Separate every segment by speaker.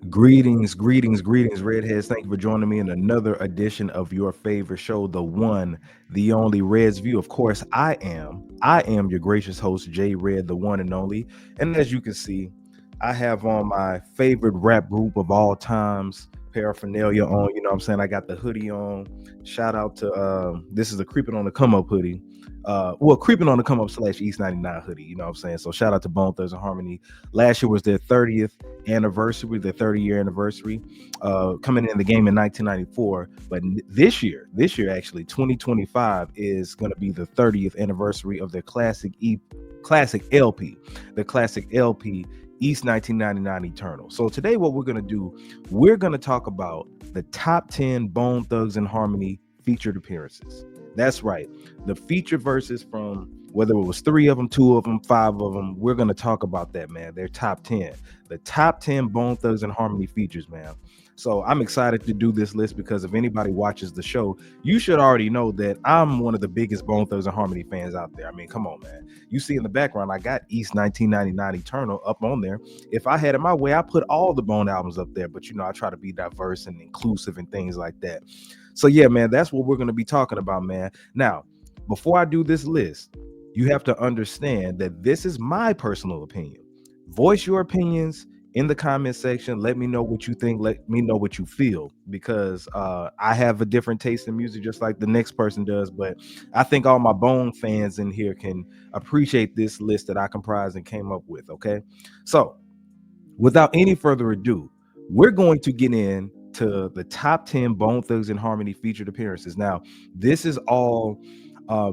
Speaker 1: Greetings, Redheads. Thank you for joining me in another edition of your favorite show, the one, the only Red's View. Of course, I am your gracious host, J Red, the one and only. And as you can see, I have on my favorite rap group of all times paraphernalia on. You know what I'm saying? I got the hoodie on. Shout out to this is a Creeping on the Come Up hoodie. Creeping on the Come Up / East 99 hoodie. You know what I'm saying? So shout out to Bone Thugs and Harmony. Last year was their 30th anniversary, their 30-year anniversary, coming in the game in 1994. But this year actually, 2025 is going to be the 30th anniversary of their classic LP, the classic LP East 1999 Eternal. So today, what we're going to do, we're going to talk about the top 10 Bone Thugs and Harmony featured appearances. That's right, the featured verses from whether it was 3 of them, 2 of them, 5 of them. We're going to talk about that, man. Their top 10, the top 10 Bone Thugs and Harmony features, man. So I'm excited to do this list because if anybody watches the show, you should already know that I'm one of the biggest Bone Thugs and Harmony fans out there. I mean, come on, man. You see in the background, I got East 1999 Eternal up on there. If I had it my way, I put all the Bone albums up there. But, I try to be diverse and inclusive and things like that. So, yeah, man, that's what we're going to be talking about, man. Now, before I do this list, you have to understand that this is my personal opinion. Voice your opinions in the comment section. Let me know what you think. Let me know what you feel, because I have a different taste in music just like the next person does. But I think all my Bone fans in here can appreciate this list that I comprised and came up with. Okay. So without any further ado, we're going to get into the top 10 Bone Thugs and Harmony featured appearances. Now, this is all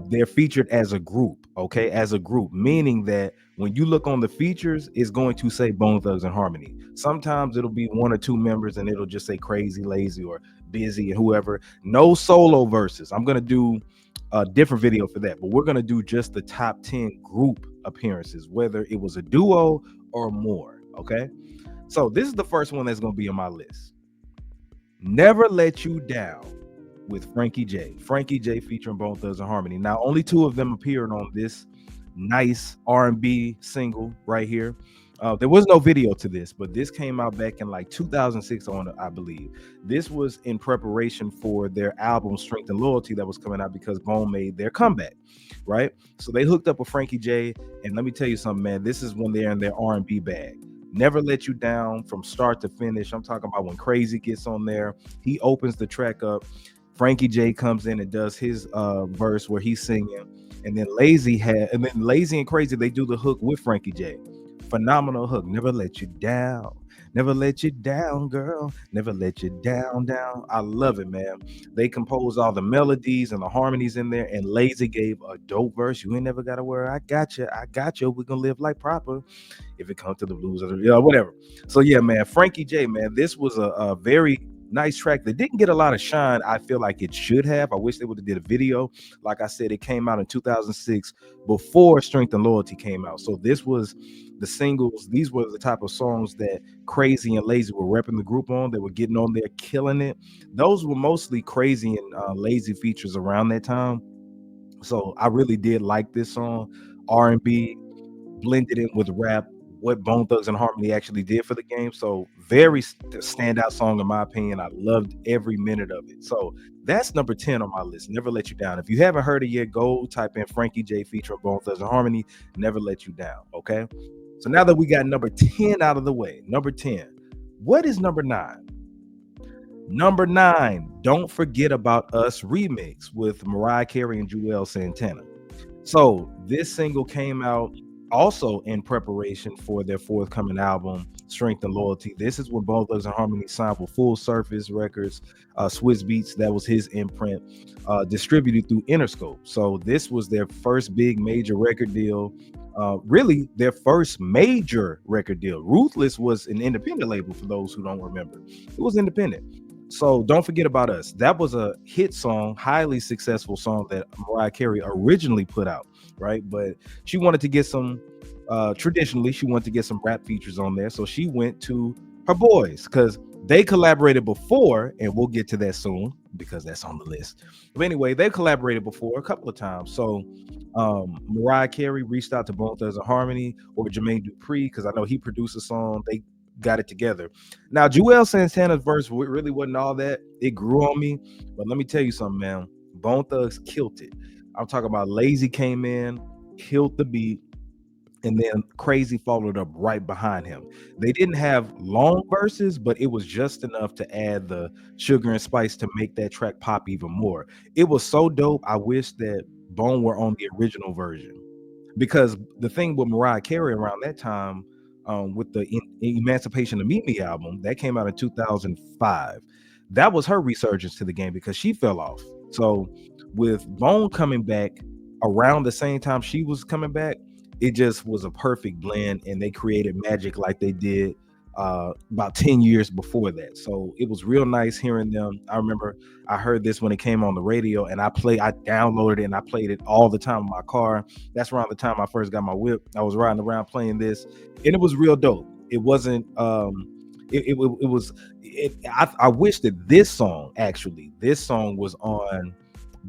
Speaker 1: they're featured as a group, okay? As a group, meaning that when you look on the features, it's going to say Bone Thugs and Harmony. Sometimes it'll be 1 or 2 members and it'll just say Crazy, Lazy, or Busy, and whoever. No solo verses. I'm going to do a different video for that, but we're going to do just the top 10 group appearances, whether it was a duo or more, okay? So this is the first one that's going to be on my list. Never Let You Down with Frankie J. Frankie J featuring Bone Thugs and Harmony. Now, only 2 of them appeared on this nice R&B single right here. There was no video to this, but this came out back in like 2006 I believe. This was in preparation for their album Strength and Loyalty that was coming out because Bone made their comeback, right? So they hooked up with Frankie J, and let me tell you something, man. This is when they're in their R&B bag. Never Let You Down from start to finish. I'm talking about when Crazy gets on there. He opens the track up. Frankie J comes in and does his verse where he's singing, and then Lazy and Crazy, they do the hook with Frankie J. Phenomenal hook. Never let you down. Never let you down, girl. Never let you down. I love it, man. They composed all the melodies and the harmonies in there, and Lazy gave a dope verse. You ain't never gotta worry. I got you. We're gonna live like proper. If it comes to the blues or whatever. So yeah, man, Frankie J, man, this was a very nice track that didn't get a lot of shine. I feel like it should have. I wish they would have did a video. Like I said, it came out in 2006 before Strength and Loyalty came out. So this was the singles. These were the type of songs that Crazy and Lazy were repping the group on. They were getting on there, killing it. Those were mostly Crazy and Lazy features around that time. So I really did like this song. R&B blended in with rap, what Bone Thugs and Harmony actually did for the game. So very standout song in my opinion. I loved every minute of it. So that's number 10 on my list. Never Let You Down. If you haven't heard it yet, go type in Frankie J featuring Bone Thugs and Harmony. Never Let You Down. Okay. So now that we got number 10 out of the way, number 10. What is number 9? Number 9, Don't Forget About Us remix with Mariah Carey and Joel Santana. So this single came out also in preparation for their forthcoming album, Strength and Loyalty. This is when Bone Thugs and Harmony signed for Full Surface Records, Swiss Beats, that was his imprint, distributed through Interscope. So this was their first big major record deal, really their first major record deal. Ruthless was an independent label, for those who don't remember. It was independent. So Don't Forget About Us. That was a hit song, highly successful song that Mariah Carey originally put out, right? But she wanted to get some, traditionally, she wanted to get some rap features on there. So she went to her boys because they collaborated before, and we'll get to that soon because that's on the list. But anyway, they collaborated before a couple of times. So Mariah Carey reached out to Bone Thugs and Harmony or Jermaine Dupri because I know he produced a song. got it together. Now, Joel Santana's verse really wasn't all that. It grew on me, but let me tell you something, man. Bone Thugs killed it. I'm talking about Lazy came in, killed the beat, and then Crazy followed up right behind him. They didn't have long verses, but it was just enough to add the sugar and spice to make that track pop even more. It was so dope. I wish that Bone were on the original version, because the thing with Mariah Carey around that time, with the Emancipation of Mimi album that came out in 2005, that was her resurgence to the game because she fell off. So with Bone coming back around the same time she was coming back, it just was a perfect blend, and they created magic like they did about 10 years before that. So it was real nice hearing them. I remember I heard this when it came on the radio, and I downloaded it and I played it all the time in my car. That's around the time I first got my whip. I was riding around playing this, and it was real dope. It wasn't it was I wish that this song was on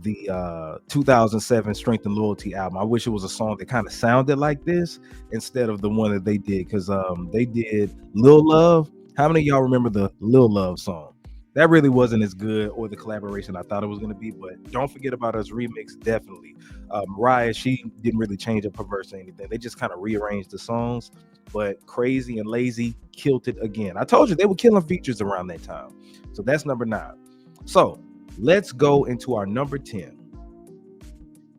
Speaker 1: the 2007 Strength and Loyalty album. I wish it was a song that kind of sounded like this instead of the one that they did, because they did Lil Love. How many of y'all remember the Lil Love song? That really wasn't as good, or the collaboration I thought it was going to be. But Don't Forget About Us remix, definitely. Mariah, she didn't really change up her verse or anything. They just kind of rearranged the songs. But Crazy and Lazy killed it again. I told you they were killing features around that time. So that's number 9. So let's go into our number 10.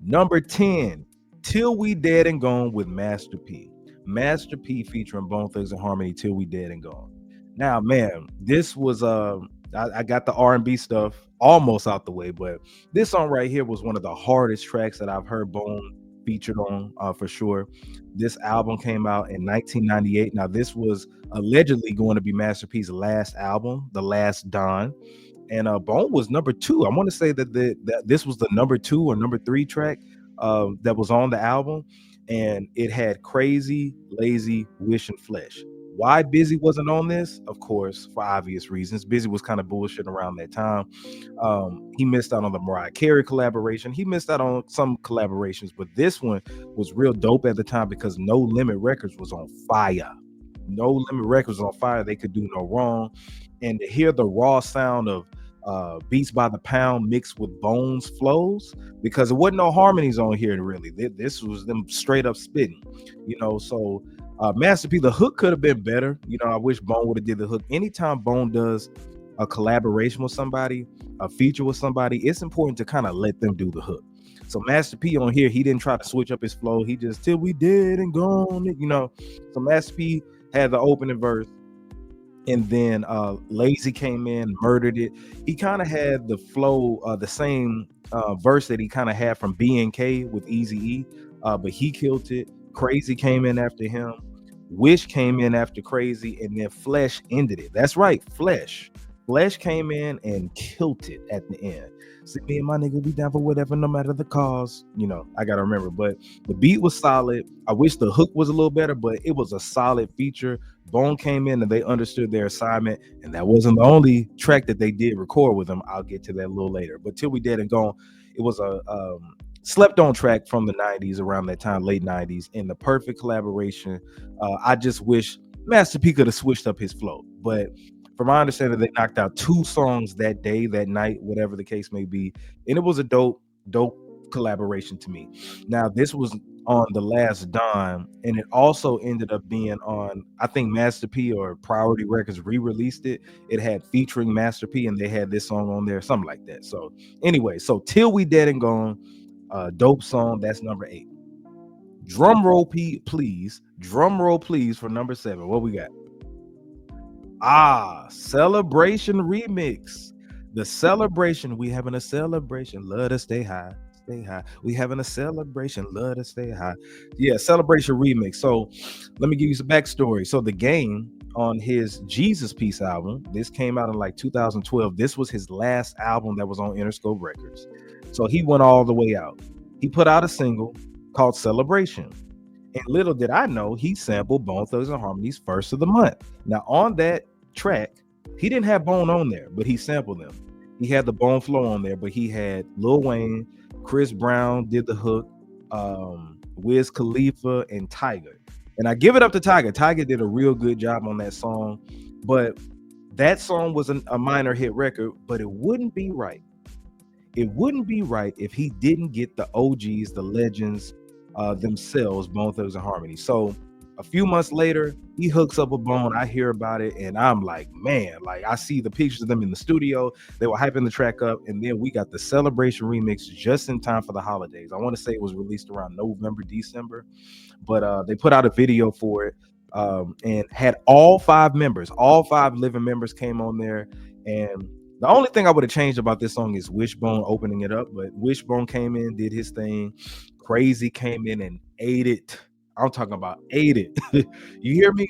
Speaker 1: Number 10, Till We Dead and Gone with Master P. Master P featuring Bone Thugs and Harmony, Till We Dead and Gone. Now, man, this was I got the R&B stuff almost out the way, but this song right here was one of the hardest tracks that I've heard Bone featured on, for sure. This album came out in 1998. Now, this was allegedly going to be Master P's last album, The Last Don. And Bone was number 2. I want to say that this was the number 2 or number 3 track that was on the album, and it had Crazy, Lazy, Wish, and Flesh. Why Busy wasn't on this? Of course, for obvious reasons. Busy was kind of bullshit around that time. He missed out on the Mariah Carey collaboration. He missed out on some collaborations, but this one was real dope at the time because No Limit Records was on fire. No Limit Records was on fire. They could do no wrong. And to hear the raw sound of Beats by the Pound mixed with Bones flows, because there wasn't no harmonies on here really. This was them straight up spitting, so Master P, the hook could have been better. I wish Bone would have did the hook. Anytime Bone does a collaboration with somebody, a feature with somebody, it's important to kind of let them do the hook. So Master P on here, he didn't try to switch up his flow. He just Till We Dead and Gone, So Master P had the opening verse, and then Lazy came in, murdered it. He kind of had the flow, the same verse that he kind of had from B&K with Eazy-E, but he killed it. Crazy came in after him. Wish came in after Crazy, and then Flesh ended it. That's right, Flesh came in and killed it at the end. See, me and my nigga be down for whatever, no matter the cause. I gotta remember, but the beat was solid. I wish the hook was a little better, but it was a solid feature. Bone came in and they understood their assignment, and that wasn't the only track that they did record with them. I'll get to that a little later. But Till We Dead and Gone, it was a slept on track from the 90s, around that time, late 90s, and the perfect collaboration. I just wish Master P could have switched up his flow, but from my understanding, they knocked out 2 songs that day, that night, whatever the case may be, and it was a dope collaboration to me. Now, this was on The Last Don, and it also ended up being on, I think Master P or Priority Records re-released it. It had featuring Master P, and they had this song on there, something like that. So anyway, so Till We Dead and Gone, dope song. That's number 8. Drum roll, please. Drum roll, please, for number 7. What we got? Celebration remix. The Celebration. We having a celebration. Love to stay high. Stay high. We having a celebration. Love to stay high. Yeah, Celebration remix. So let me give you some backstory. So The Game, on his Jesus Peace album, this came out in like 2012. This was his last album that was on Interscope Records. So he went all the way out. He put out a single called Celebration. And little did I know, he sampled Bone Thugs and Harmony's First of the Month. Now, on that track, he didn't have Bone on there, but he sampled them. He had the Bone flow on there, but he had Lil Wayne, Chris Brown did the hook, Wiz Khalifa, and Tiger. And I give it up to Tiger. Tiger did a real good job on that song, but that song was a minor hit record, but it wouldn't be right. It wouldn't be right if he didn't get the OGs, the legends themselves, Bone Thugs and Harmony. So a few months later, he hooks up with Bone. I hear about it, and I'm like, man, like I see the pictures of them in the studio. They were hyping the track up, and then we got the Celebration remix just in time for the holidays. I want to say it was released around November, December, but they put out a video for it and had all five living members came on there. And the only thing I would have changed about this song is Wishbone opening it up, but Wishbone came in, did his thing. Crazy came in and ate it. I'm talking about ate it. You hear me?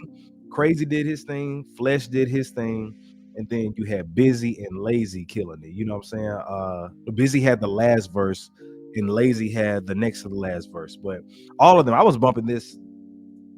Speaker 1: Crazy did his thing. Flesh did his thing. And then you had Busy and Lazy killing it. You know what I'm saying? Busy had the last verse and Lazy had the next to the last verse. But all of them, I was bumping this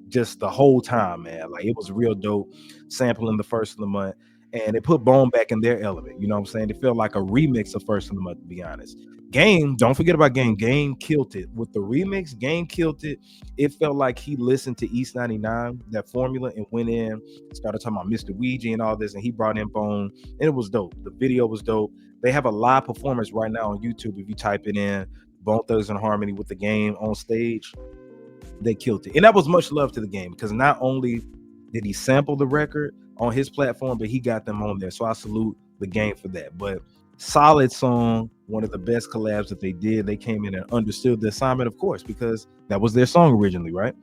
Speaker 1: just the whole time, man. Like it was real dope, sampling the first of the month, and it put Bone back in their element. You know what I'm saying? It felt like a remix of first of the month, to be honest. Game, don't forget about Game. Game killed it with the remix. Game killed it. It felt like he listened to East 99, that formula, and went in, started talking about Mr. Ouija and all this, and he brought in Bone, and it was dope. The video was dope. They have a live performance right now on YouTube. If you type it in, Bone Thugs and Harmony with the Game on stage, they killed it. And that was much love to the Game because not only did he sample the record on his platform, but he got them on there. So I salute the Game for that. But solid song, one of the best collabs that they did. They came in and understood the assignment, of course, because that was their song originally, right?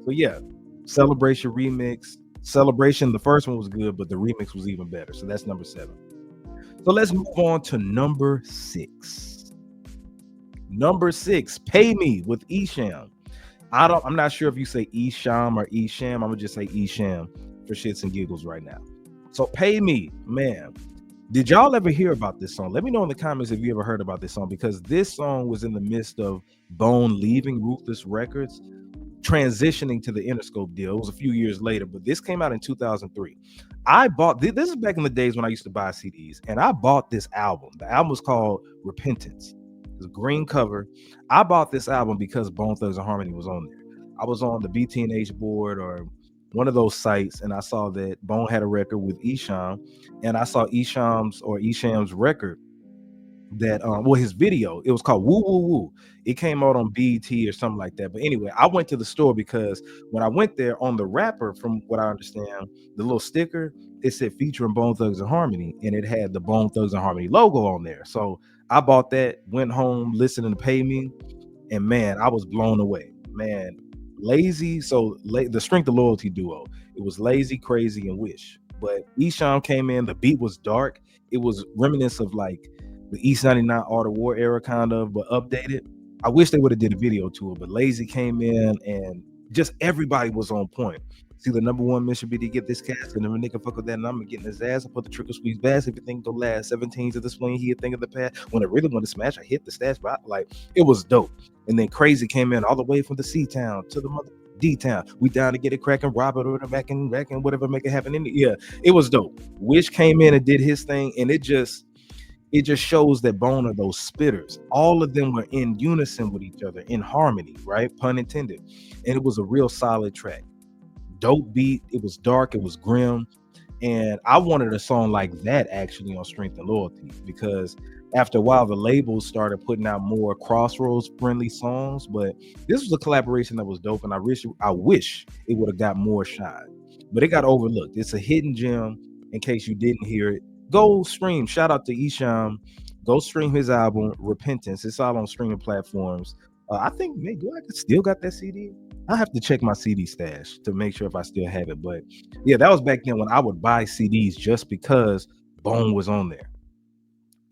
Speaker 1: So yeah, Celebration remix. Celebration, the first one was good, but the remix was even better. So that's number 7. So let's move on to number 6. Number 6, Pay Me with Esham. I'm not sure if you say Esham or Esham. I'm gonna just say Esham for shits and giggles right now. So Pay Me, man. Did y'all ever hear about this song? Let me know in the comments if you ever heard about this song, because this song was in the midst of Bone leaving Ruthless Records, transitioning to the Interscope deal. It was a few years later, but this came out in 2003. I bought this is back in the days when I used to buy CDs, and I bought this album. The album was called Repentance. It's a green cover. I bought this album because Bone Thugs and Harmony was on there. I was on the BT&H board or one of those sites, and I saw that Bone had a record with Esham, and I saw Esham's record that his video, it was called Woo Woo Woo. It came out on BET or something like that. But anyway, I went to the store because when I went there, on the wrapper, from what I understand, the little sticker, it said featuring Bone Thugs and Harmony, and it had the Bone Thugs and Harmony logo on there. So I bought that, went home, listening to Pay Me, and man, I was blown away. Man, Lazy, the Strength of Loyalty duo, it was Lazy, Crazy, and Wish. But Esham came in, the beat was dark. It was reminiscent of like the East 99 Art of War era, kind of, but updated. I wish they would have did a video to it, but Lazy came in and just everybody was on point. See, the number one mission be to get this cast, and if a nigga fuck with that number, getting his ass, I put the trickle squeeze bass. If you think the last 17s of the swing, he think of the past. When I really want to smash, I hit the stats, but like it was dope. And then Crazy came in all the way from the C town to the mother D town. We down to get it cracking, rob it, or back and whatever, make it happen. Yeah, it was dope. Wish came in and did his thing, and it just shows that Bone are those spitters. All of them were in unison with each other, in harmony, right? Pun intended. And it was a real solid track. Dope beat. It was dark. It was grim. And I wanted a song like that actually on Strength and Loyalty, because after a while, the labels started putting out more Crossroads friendly songs. But this was a collaboration that was dope. And I wish it would have got more shine, but it got overlooked. It's a hidden gem. In case you didn't hear it, go stream. Shout out to Esham. Go stream his album Repentance. It's all on streaming platforms. I think maybe I still got that CD. I have to check my CD stash to make sure if I still have it. But yeah, that was back then when I would buy CDs just because Bone was on there.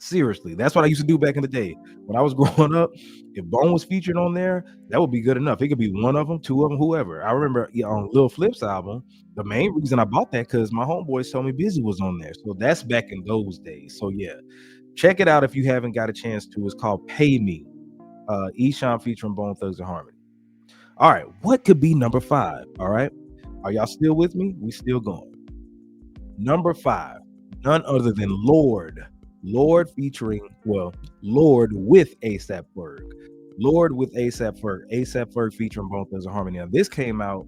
Speaker 1: Seriously, that's what I used to do back in the day when I was growing up. If Bone was featured on there, that would be good enough. It could be one of them, two of them, whoever. I remember on Lil Flip's album, the main reason I bought that because my homeboys told me Busy was on there. So that's back in those days. So yeah, check it out if you haven't got a chance to. It's called Pay Me. Esham featuring Bone Thugs and Harmony. All right, what could be number 5? All right, are y'all still with me? We still going. Number 5, none other than Lord featuring, Lord with ASAP Ferg. Lord with ASAP Ferg. ASAP Ferg featuring Bone Thugs and Harmony. Now, this came out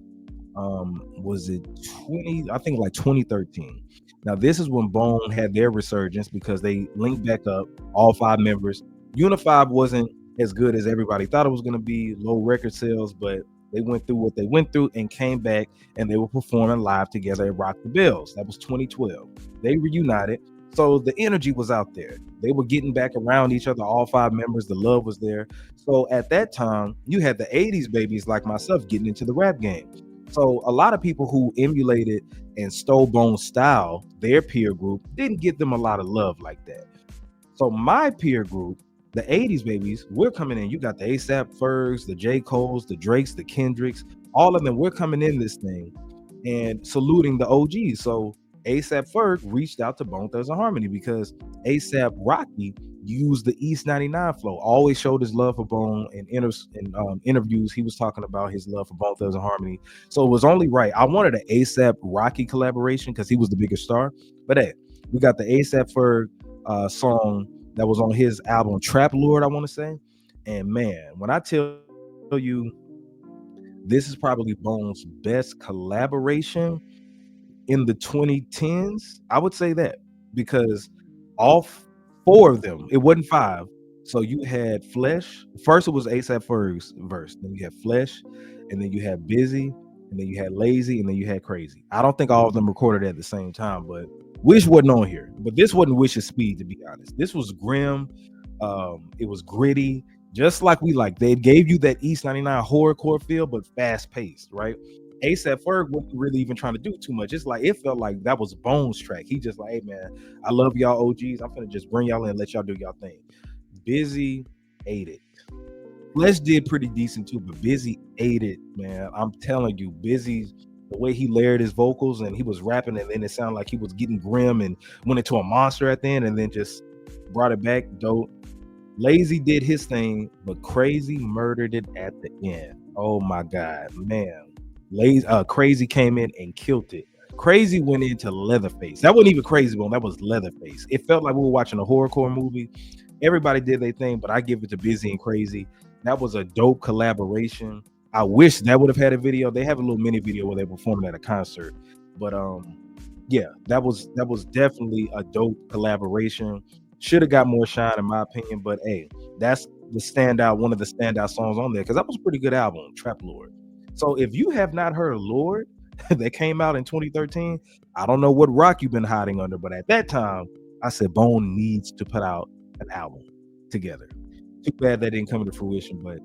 Speaker 1: Was it 20? I think like 2013. Now this is when Bone had their resurgence because they linked back up, all five members. Unified wasn't as good as everybody thought it was going to be, low record sales, but they went through what they went through and came back, and they were performing live together at Rock the Bells. That was 2012. They reunited, so the energy was out there. They were getting back around each other, all five members. The love was there. So at that time, you had the 80s babies like myself getting into the rap game. So a lot of people who emulated and stole Bone's style, their peer group, didn't give them a lot of love like that. So my peer group, the 80s babies, we're coming in. You got the ASAP Fergs, the J. Coles, the Drakes, the Kendricks, all of them. We're coming in this thing and saluting the OGs. So ASAP Ferg reached out to Bone Thugs and Harmony because ASAP Rocky used the East 99 flow, always showed his love for Bone. In interviews, he was talking about his love for Bone Thugs and Harmony. So it was only right. I wanted an ASAP Rocky collaboration because he was the biggest star. But hey, we got the ASAP Ferg song that was on his album Trap Lord, I want to say. And man, when I tell you this is probably Bone's best collaboration in the 2010s, I would say that, because all four of them, it wasn't five. So you had Flesh. First, it was ASAP Ferg's verse. Then you had Flesh, and then you had Busy, and then you had Lazy, and then you had Crazy. I don't think all of them recorded at the same time, but Wish wasn't on here. But this wasn't Wish's speed, to be honest. This was grim. It was gritty, just like we like. They gave you that East 99 horrorcore feel, but fast paced, right? ASAP Ferg wasn't really even trying to do too much. It's like it felt like that was Bones track. He just like, hey man, I love y'all OGs. I'm gonna just bring y'all in and let y'all do y'all thing. Busy ate it. Flesh did pretty decent too, but Busy ate it, man. I'm telling you, Busy, the way he layered his vocals and he was rapping, and then it sounded like he was getting grim and went into a monster at the end, and then just brought it back. Dope. Lazy did his thing, but Crazy murdered it at the end. Oh my god, man. Crazy came in and killed it. Crazy went into Leatherface. That wasn't even Crazy Bone. That was Leatherface. It felt like we were watching a horrorcore movie. Everybody did their thing, but I give it to Busy and Crazy. That was a dope collaboration. I wish that would have had a video. They have a little mini video where they performed at a concert. But yeah, that was definitely a dope collaboration. Should have got more shine in my opinion, but hey, that's one of the standout songs on there, because that was a pretty good album, Trap Lord. So if you have not heard Lord that came out in 2013, I don't know what rock you've been hiding under, but at that time, I said Bone needs to put out an album together. Too bad that didn't come to fruition, but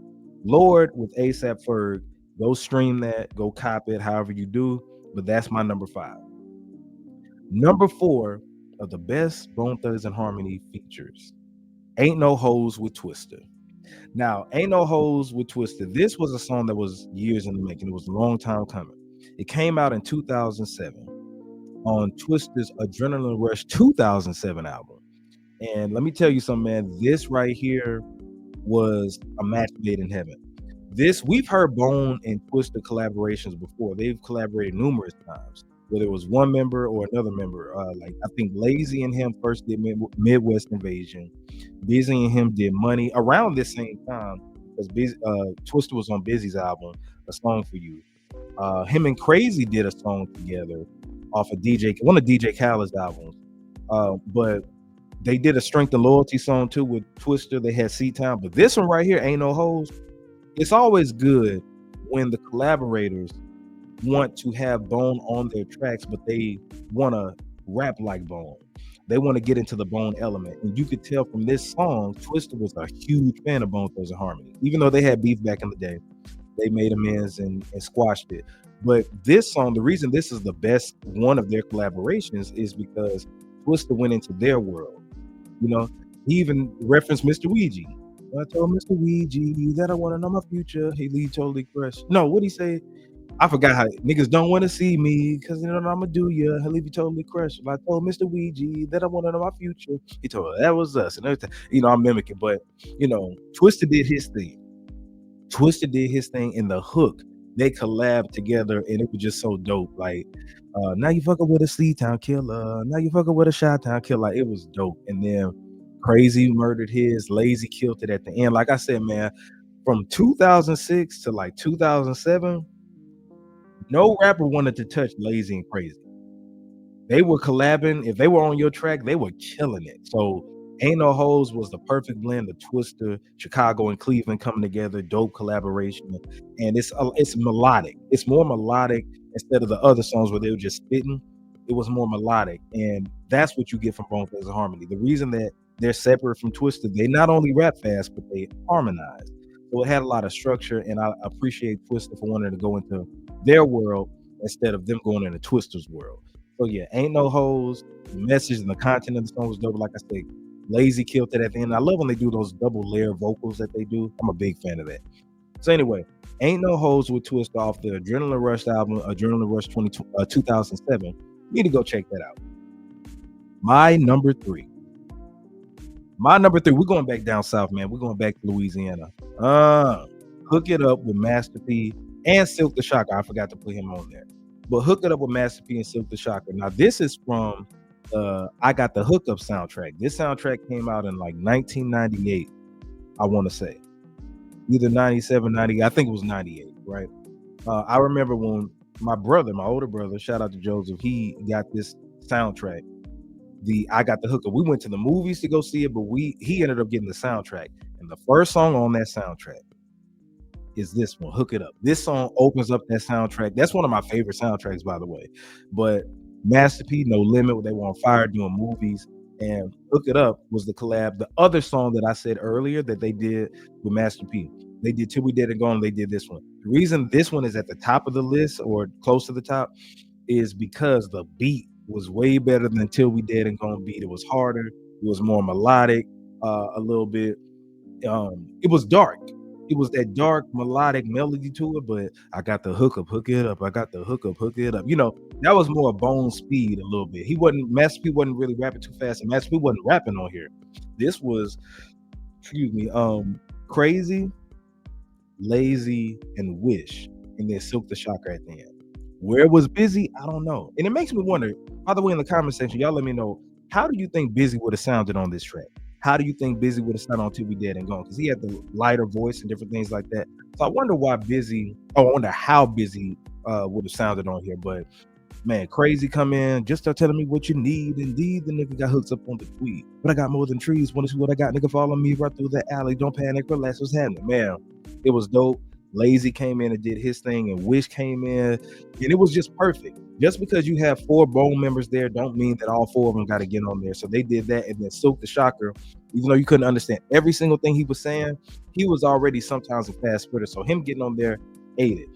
Speaker 1: Lord with ASAP Ferg, go stream that, go cop it, however you do, but that's my number 5. Number 4 of the best Bone Thugs and Harmony features, Ain't No Hoes with Twista. Now, Ain't No Hoes with Twista, this was a song that was years in the making. It was a long time coming. It came out in 2007 on Twista's Adrenaline Rush 2007 album. And let me tell you something, man, this right here was a match made in heaven. We've heard Bone and Twista collaborations before. They've collaborated numerous times, whether it was one member or another member. Like I think Lazy and him first did Midwest Invasion. Busy and him did Money around this same time, because Twista was on Busy's album, A Song for You. Him and Crazy did a song together off of one of DJ Khaled's albums. But they did a Strength and Loyalty song too with Twista. They had Seat Town, but this one right here, Ain't No Hoes. It's always good when the collaborators want to have Bone on their tracks, but they want to rap like Bone. They want to get into the Bone element. And you could tell from this song, Twista was a huge fan of Bone Thugs and Harmony. Even though they had beef back in the day, they made amends and squashed it. But this song, the reason this is the best one of their collaborations is because Twista went into their world. You know, he even referenced Mr. Ouija. I told Mr. Ouija that I want to know my future. He totally crushed. No, what'd he say? I forgot how niggas don't want to see me because you know what I'm gonna do you. He'll leave you totally crushed. I told Mr. Ouija that I want to know my future. He told her that was us and everything. You know, I'm mimicking, but you know, Twista did his thing. Twista did his thing in the hook. They collabed together and it was just so dope. Like, now you fucking with a Sleep Town killer. Now you fucking with a Shot Town killer. Like, it was dope. And then Crazy murdered his. Lazy killed it at the end. Like I said, man, from 2006 to like 2007, No rapper wanted to touch Lazy and Crazy. They were collabing. If they were on your track, they were killing it. So Ain't No Hoes was the perfect blend of Twister, Chicago, and Cleveland coming together, dope collaboration. And it's melodic. It's more melodic instead of the other songs where they were just spitting. It was more melodic. And that's what you get from Bone Thugs and Harmony. The reason that they're separate from Twister, they not only rap fast, but they harmonize. So it had a lot of structure, and I appreciate Twister for wanting to go into their world instead of them going into Twister's world. So yeah, Ain't No Hoes. The message and the content of the song was dope. Like I say, Lazy killed it at the end. I love when they do those double layer vocals that they do. I'm a big fan of that. So anyway, Ain't No Hoes with Twist off the Adrenaline Rush album, Adrenaline Rush 2007. You need to go check that out. My number three. We're going back down south, man. We're going back to Louisiana. Hook It Up with Master P and Silk the Shocker. I forgot to put him on there. But Hook It Up with Master P and Silk the Shocker. Now, this is from I Got the Hookup soundtrack. This soundtrack came out in like 1998, I want to say. Either 97, 90, I think it was 98, right? I remember when my older brother, shout out to Joseph, he got this soundtrack. I Got the Hookup. We went to the movies to go see it, but he ended up getting the soundtrack. And the first song on that soundtrack is this one, Hook It Up. This song opens up that soundtrack. That's one of my favorite soundtracks, by the way. But Master P, No Limit, they were on fire doing movies, and Hook It Up was the collab. The other song that I said earlier that they did with Master P, they did Till We Dead and Gone, they did this one. The reason this one is at the top of the list or close to the top is because the beat was way better than Till We Dead and Gone beat. It was harder, it was more melodic, a little bit. It was dark. It was that dark melodic melody to it, but I got the hook it up. I got the hook it up. You know, that was more Bone speed a little bit. Master P wasn't really rapping too fast, and Master P wasn't rapping on here. This was, Crazy, Lazy, and Wish, and then Silk the Shocker at the end. Where was Busy? I don't know. And it makes me wonder, by the way, in the comment section, y'all let me know, how do you think Busy would have sounded on this track? How do you think Busy would have sounded on Till We Dead and Gone? Because he had the lighter voice and different things like that. So I wonder I wonder how Busy would have sounded on here. But man, Crazy come in, just start telling me what you need. Indeed, the nigga got hooked up on the tweet. But I got more than trees. Want to see what I got? Nigga, follow me right through the alley. Don't panic, relax, what's happening? Man, it was dope. Lazy came in and did his thing, and Wish came in, and it was just perfect. Just because you have 4 Bone members there don't mean that all 4 of them got to get on there. So they did that, and then Silk the Shocker, even though you couldn't understand every single thing he was saying, he was already sometimes a fast spitter. So him getting on there aided.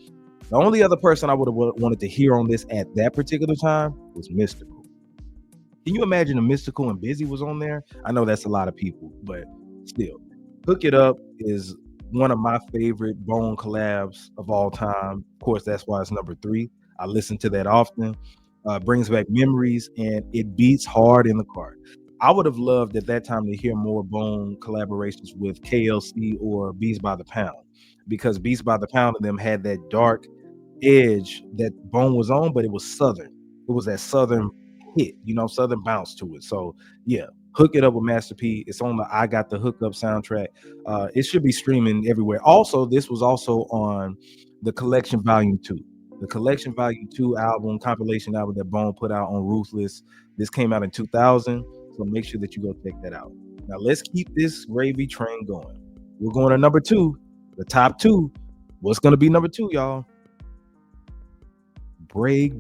Speaker 1: The only other person I would have wanted to hear on this at that particular time was Mystical. Can you imagine a Mystical and Busy was on there? I know that's a lot of people, but still. Hook It Up is one of my favorite Bone collabs of all time. Of course, that's why it's number 3. I listen to that often. Brings back memories, and it beats hard in the car. I would have loved at that time to hear more Bone collaborations with KLC or Beats by the Pound, because Beats by the Pound of them had that dark edge that Bone was on, but it was Southern. It was that Southern hit, Southern bounce to it. So yeah, Hook It Up with Master P. It's on the I Got the Hookup soundtrack. It should be streaming everywhere. Also, this was also on the Collection Volume 2. The Collection Volume 2 album, compilation album that Bone put out on Ruthless. This came out in 2000, so make sure that you go check that out. Now, let's keep this gravy train going. We're going to number 2, the top 2. What's going to be number 2, y'all? Break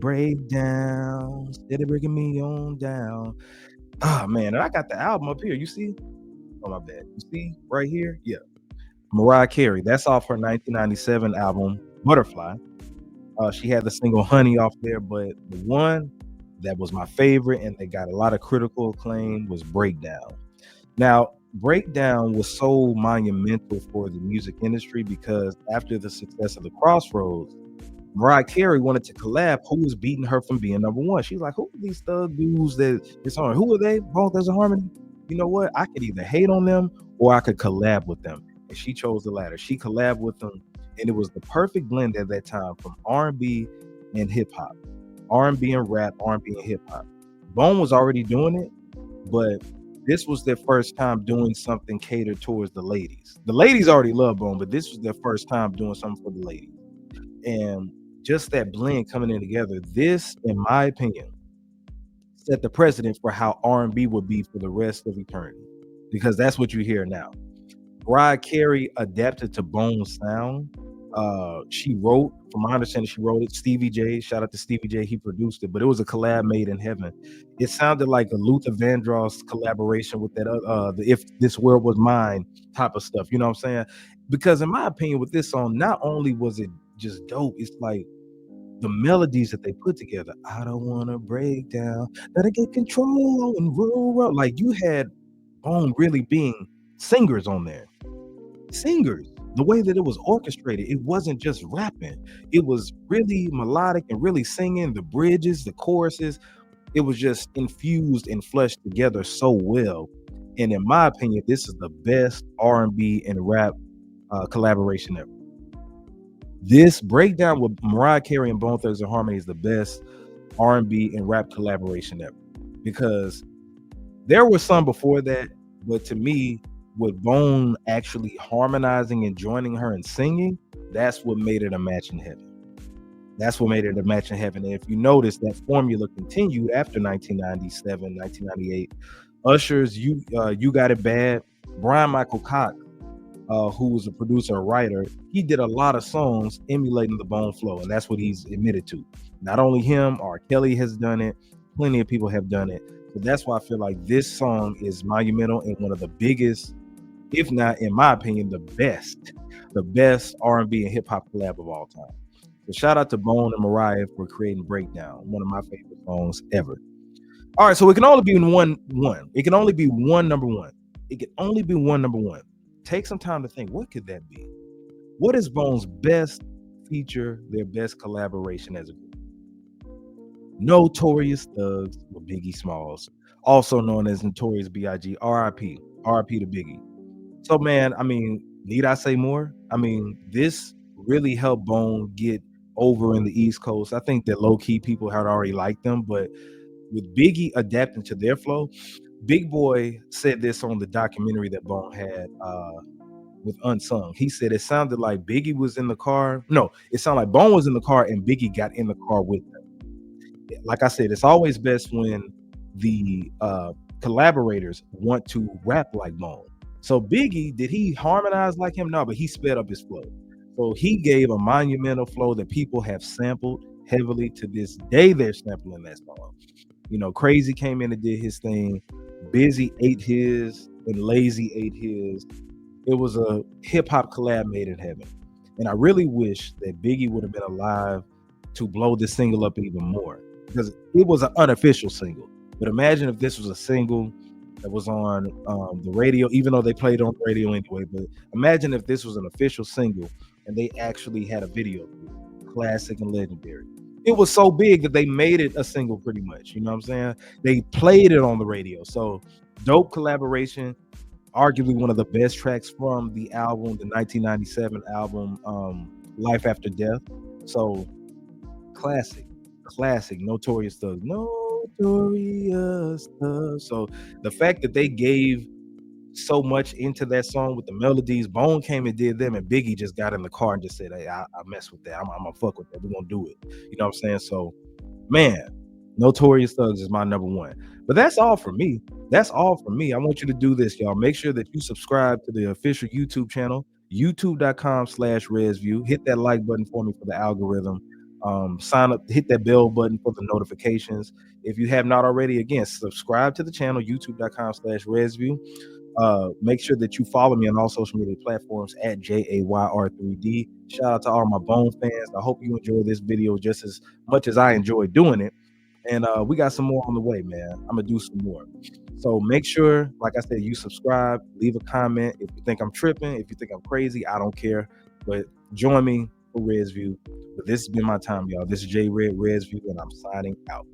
Speaker 1: down. Steady breaking me on down. Oh, man, and I got the album up here. You see? Oh, my bad. You see right here? Yeah. Mariah Carey. That's off her 1997 album, Butterfly. She had the single Honey off there, but the one that was my favorite and that got a lot of critical acclaim was Breakdown. Now, Breakdown was so monumental for the music industry because after the success of the Crossroads, Mariah Carey wanted to collab who was beating her from being number 1. She's like, who are these thug dudes that it's on? Who are they? Bone Thugs and Harmony? You know what? I could either hate on them or I could collab with them. And she chose the latter. She collabed with them, and it was the perfect blend at that time from R&B and hip-hop. R&B and rap, R&B and hip-hop. Bone was already doing it, but this was their first time doing something catered towards the ladies. The ladies already love Bone, but this was their first time doing something for the ladies. And just that blend coming in together. This, in my opinion, set the precedent for how R&B would be for the rest of eternity, because that's what you hear now. Mariah Carey adapted to Bone's sound. She wrote, from my understanding, she wrote it. Stevie J, shout out to Stevie J, he produced it, but it was a collab made in heaven. It sounded like a Luther Vandross collaboration with that, the "If This World Was Mine" type of stuff. You know what I'm saying? Because in my opinion, with this song, not only was it just dope, it's like the melodies that they put together. I don't want to break down, gotta get control and roll. Like you had Bone really being singers on there. Singers. The way that it was orchestrated, it wasn't just rapping. It was really melodic and really singing. The bridges, the choruses, it was just infused and fleshed together so well. And in my opinion, this is the best R&B and rap collaboration ever. This breakdown with Mariah Carey and Bone Thugs and Harmony is the best R&B and rap collaboration ever, because there were some before that, but to me, with Bone actually harmonizing and joining her and singing, that's what made it a match in heaven. That's what made it a match in heaven. And if you notice, that formula continued after 1997, 1998. Usher's You Got It Bad, Brian Michael Cox, who was a producer and writer, he did a lot of songs emulating the Bone flow, and that's what he's admitted to. Not only him, R. Kelly has done it, plenty of people have done it. So that's why I feel like this song is monumental and one of the biggest, if not, in my opinion, the best R&B and hip hop collab of all time. So shout out to Bone and Mariah for creating Breakdown, one of my favorite songs ever. All right, so it can only be one. It can only be one number one. It can only be one number one. Take some time to think, what could that be? What is Bone's best feature, their best collaboration as a group? Notorious Thugs with Biggie Smalls, also known as Notorious B.I.G. R.I.P. R.I.P. to Biggie. So, man, I mean, need I say more? I mean, this really helped Bone get over in the East Coast. I think that low-key people had already liked them, but with Biggie adapting to their flow, Big Boy said this on the documentary that Bone had with Unsung. He said it sounded like Biggie was in the car. No, it sounded like Bone was in the car and Biggie got in the car with them. Like I said, it's always best when the collaborators want to rap like Bone. So Biggie, did he harmonize like him? No, but he sped up his flow. So he gave a monumental flow that people have sampled heavily. To this day, they're sampling that song. You know, Crazy came in and did his thing. Busy ate his, and Lazy ate his. It was a hip hop collab made in heaven. And I really wish that Biggie would have been alive to blow this single up even more, because it was an unofficial single. But imagine if this was a single that was on the radio, even though they played on the radio anyway. But imagine if this was an official single and they actually had a video. Classic and legendary. It was so big that they made it a single pretty much. You know what I'm saying? They played it on the radio. So dope collaboration. Arguably one of the best tracks from the album, the 1997 album, Life After Death. So classic, Notorious Thug. Notorious Thug. So the fact that they gave so much into that song with the melodies, Bone came and did them, and Biggie just got in the car and just said, hey, I mess with that. I'm gonna fuck with that. We're gonna do it. You know what I'm saying? So, man, Notorious Thugs is my number one. But that's all for me. That's all for me. I want you to do this, y'all. Make sure that you subscribe to the official YouTube channel, youtube.com/ResView. Hit that like button for me for the algorithm. Sign up, hit that bell button for the notifications. If you have not already, again, subscribe to the channel, youtube.com/ResView. Make sure that you follow me on all social media platforms at JAYR3D. Shout out to all my Bone fans. I hope you enjoy this video just as much as I enjoy doing it. And we got some more on the way, man. I'm gonna do some more. So make sure, like I said, you subscribe, leave a comment. If you think I'm tripping, if you think I'm crazy, I don't care. But join me for ResView. But this has been my time, y'all. This is J Red ResView, and I'm signing out.